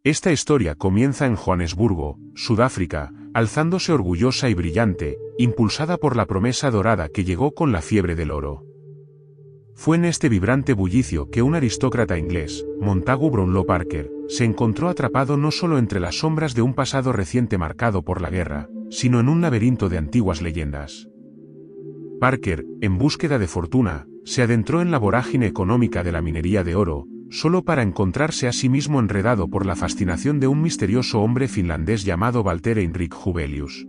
Esta historia comienza en Johannesburgo, Sudáfrica, alzándose orgullosa y brillante, impulsada por la promesa dorada que llegó con la fiebre del oro. Fue en este vibrante bullicio que un aristócrata inglés, Montagu Brownlow Parker, se encontró atrapado no solo entre las sombras de un pasado reciente marcado por la guerra, sino en un laberinto de antiguas leyendas. Parker, en búsqueda de fortuna, se adentró en la vorágine económica de la minería de oro, solo para encontrarse a sí mismo enredado por la fascinación de un misterioso hombre finlandés llamado Walter Heinrich Huvelius.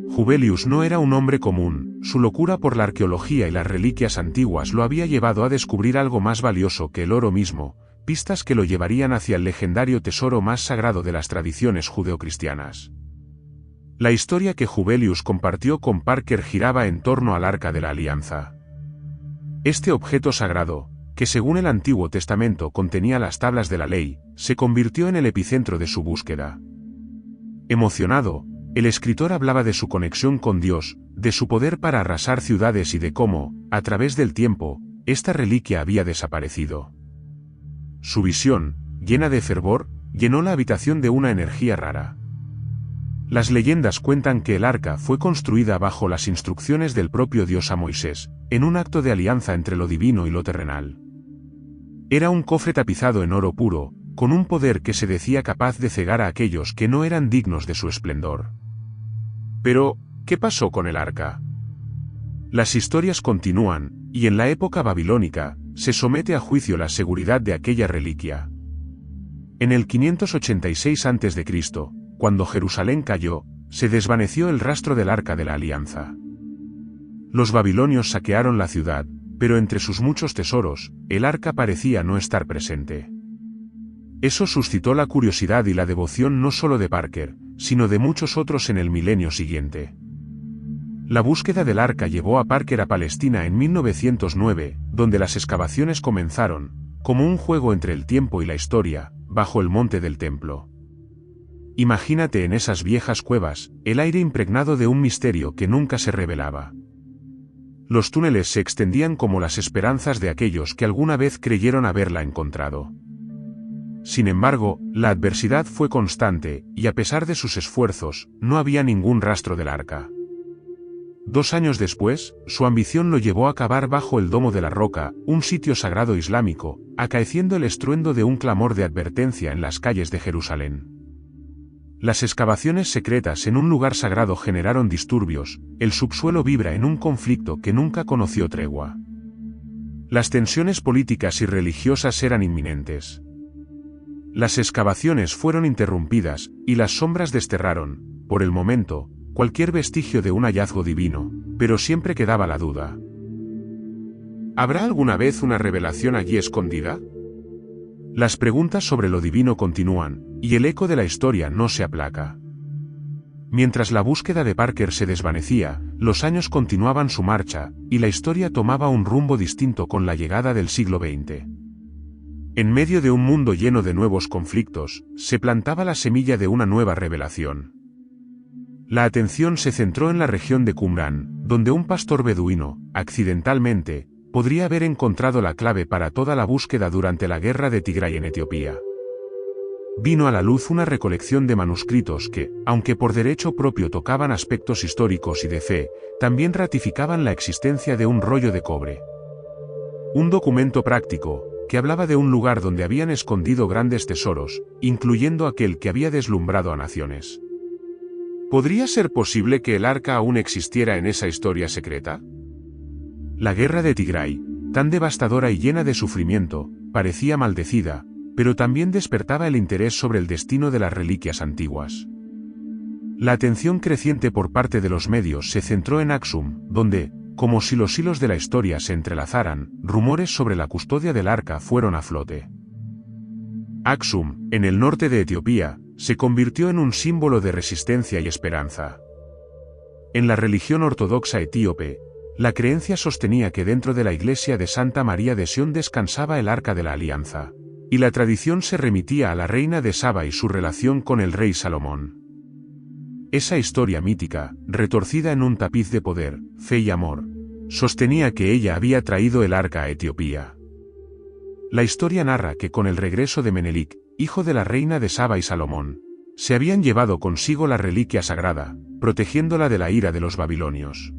Huvelius no era un hombre común, su locura por la arqueología y las reliquias antiguas lo había llevado a descubrir algo más valioso que el oro mismo, pistas que lo llevarían hacia el legendario tesoro más sagrado de las tradiciones judeocristianas. La historia que Huvelius compartió con Parker giraba en torno al Arca de la Alianza. Este objeto sagrado, que según el Antiguo Testamento contenía las tablas de la ley, se convirtió en el epicentro de su búsqueda. Emocionado, el escritor hablaba de su conexión con Dios, de su poder para arrasar ciudades y de cómo, a través del tiempo, esta reliquia había desaparecido. Su visión, llena de fervor, llenó la habitación de una energía rara. Las leyendas cuentan que el arca fue construida bajo las instrucciones del propio Dios a Moisés, en un acto de alianza entre lo divino y lo terrenal. Era un cofre tapizado en oro puro, con un poder que se decía capaz de cegar a aquellos que no eran dignos de su esplendor. Pero, ¿qué pasó con el arca? Las historias continúan, y en la época babilónica, se somete a juicio la seguridad de aquella reliquia. En el 586 a.C., cuando Jerusalén cayó, se desvaneció el rastro del Arca de la Alianza. Los babilonios saquearon la ciudad, pero entre sus muchos tesoros, el arca parecía no estar presente. Eso suscitó la curiosidad y la devoción no solo de Parker, sino de muchos otros en el milenio siguiente. La búsqueda del arca llevó a Parker a Palestina en 1909, donde las excavaciones comenzaron, como un juego entre el tiempo y la historia, bajo el monte del templo. Imagínate en esas viejas cuevas, el aire impregnado de un misterio que nunca se revelaba. Los túneles se extendían como las esperanzas de aquellos que alguna vez creyeron haberla encontrado. Sin embargo, la adversidad fue constante, y a pesar de sus esfuerzos, no había ningún rastro del arca. 2 años después, su ambición lo llevó a cavar bajo el Domo de la Roca, un sitio sagrado islámico, acaeciendo el estruendo de un clamor de advertencia en las calles de Jerusalén. Las excavaciones secretas en un lugar sagrado generaron disturbios, el subsuelo vibra en un conflicto que nunca conoció tregua. Las tensiones políticas y religiosas eran inminentes. Las excavaciones fueron interrumpidas, y las sombras desterraron, por el momento, cualquier vestigio de un hallazgo divino, pero siempre quedaba la duda. ¿Habrá alguna vez una revelación allí escondida? Las preguntas sobre lo divino continúan, y el eco de la historia no se aplaca. Mientras la búsqueda de Parker se desvanecía, los años continuaban su marcha, y la historia tomaba un rumbo distinto con la llegada del siglo XX. En medio de un mundo lleno de nuevos conflictos, se plantaba la semilla de una nueva revelación. La atención se centró en la región de Qumrán, donde un pastor beduino, accidentalmente, podría haber encontrado la clave para toda la búsqueda durante la guerra de Tigray en Etiopía. Vino a la luz una recolección de manuscritos que, aunque por derecho propio tocaban aspectos históricos y de fe, también ratificaban la existencia de un rollo de cobre. Un documento práctico, que hablaba de un lugar donde habían escondido grandes tesoros, incluyendo aquel que había deslumbrado a naciones. ¿Podría ser posible que el arca aún existiera en esa historia secreta? La guerra de Tigray, tan devastadora y llena de sufrimiento, parecía maldecida, pero también despertaba el interés sobre el destino de las reliquias antiguas. La atención creciente por parte de los medios se centró en Aksum, donde, como si los hilos de la historia se entrelazaran, rumores sobre la custodia del arca fueron a flote. Aksum, en el norte de Etiopía, se convirtió en un símbolo de resistencia y esperanza. En la religión ortodoxa etíope, la creencia sostenía que dentro de la iglesia de Santa María de Sion descansaba el Arca de la Alianza, y la tradición se remitía a la reina de Saba y su relación con el rey Salomón. Esa historia mítica, retorcida en un tapiz de poder, fe y amor, sostenía que ella había traído el arca a Etiopía. La historia narra que con el regreso de Menelik, hijo de la reina de Saba y Salomón, se habían llevado consigo la reliquia sagrada, protegiéndola de la ira de los babilonios.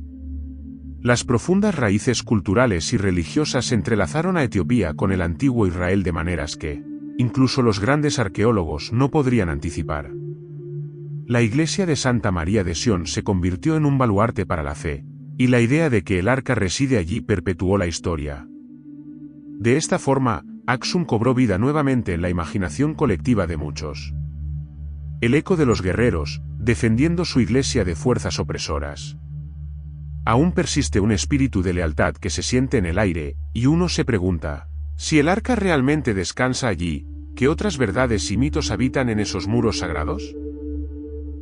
Las profundas raíces culturales y religiosas entrelazaron a Etiopía con el antiguo Israel de maneras que, incluso los grandes arqueólogos no podrían anticipar. La iglesia de Santa María de Sion se convirtió en un baluarte para la fe, y la idea de que el arca reside allí perpetuó la historia. De esta forma, Aksum cobró vida nuevamente en la imaginación colectiva de muchos. El eco de los guerreros, defendiendo su iglesia de fuerzas opresoras. Aún persiste un espíritu de lealtad que se siente en el aire, y uno se pregunta, si el arca realmente descansa allí, ¿qué otras verdades y mitos habitan en esos muros sagrados?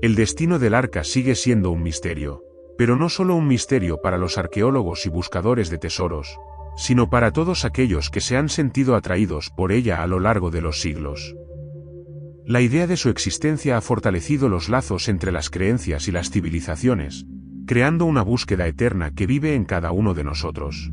El destino del arca sigue siendo un misterio, pero no solo un misterio para los arqueólogos y buscadores de tesoros, sino para todos aquellos que se han sentido atraídos por ella a lo largo de los siglos. La idea de su existencia ha fortalecido los lazos entre las creencias y las civilizaciones, creando una búsqueda eterna que vive en cada uno de nosotros.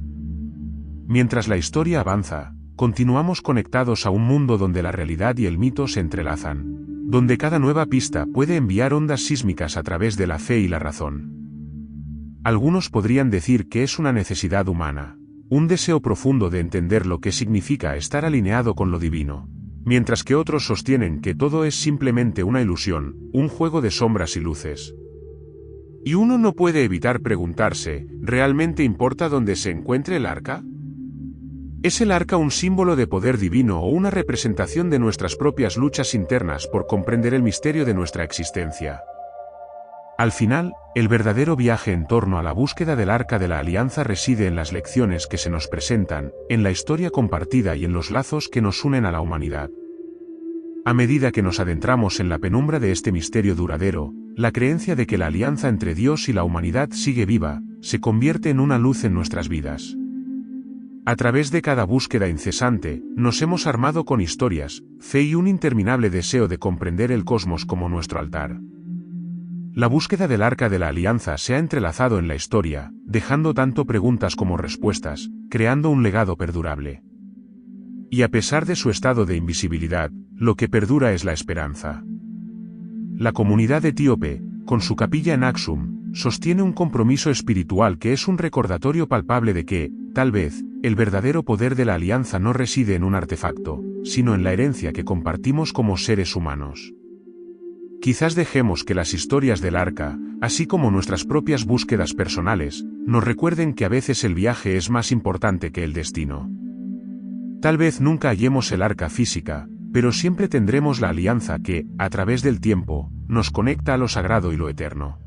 Mientras la historia avanza, continuamos conectados a un mundo donde la realidad y el mito se entrelazan, donde cada nueva pista puede enviar ondas sísmicas a través de la fe y la razón. Algunos podrían decir que es una necesidad humana, un deseo profundo de entender lo que significa estar alineado con lo divino, mientras que otros sostienen que todo es simplemente una ilusión, un juego de sombras y luces. Y uno no puede evitar preguntarse, ¿realmente importa dónde se encuentre el arca? ¿Es el arca un símbolo de poder divino o una representación de nuestras propias luchas internas por comprender el misterio de nuestra existencia? Al final, el verdadero viaje en torno a la búsqueda del Arca de la Alianza reside en las lecciones que se nos presentan, en la historia compartida y en los lazos que nos unen a la humanidad. A medida que nos adentramos en la penumbra de este misterio duradero, la creencia de que la alianza entre Dios y la humanidad sigue viva, se convierte en una luz en nuestras vidas. A través de cada búsqueda incesante, nos hemos armado con historias, fe y un interminable deseo de comprender el cosmos como nuestro altar. La búsqueda del Arca de la Alianza se ha entrelazado en la historia, dejando tanto preguntas como respuestas, creando un legado perdurable. Y a pesar de su estado de invisibilidad, lo que perdura es la esperanza. La comunidad etíope, con su capilla en Aksum, sostiene un compromiso espiritual que es un recordatorio palpable de que, tal vez, el verdadero poder de la alianza no reside en un artefacto, sino en la herencia que compartimos como seres humanos. Quizás dejemos que las historias del arca, así como nuestras propias búsquedas personales, nos recuerden que a veces el viaje es más importante que el destino. Tal vez nunca hallemos el arca física, pero siempre tendremos la alianza que, a través del tiempo, nos conecta a lo sagrado y lo eterno.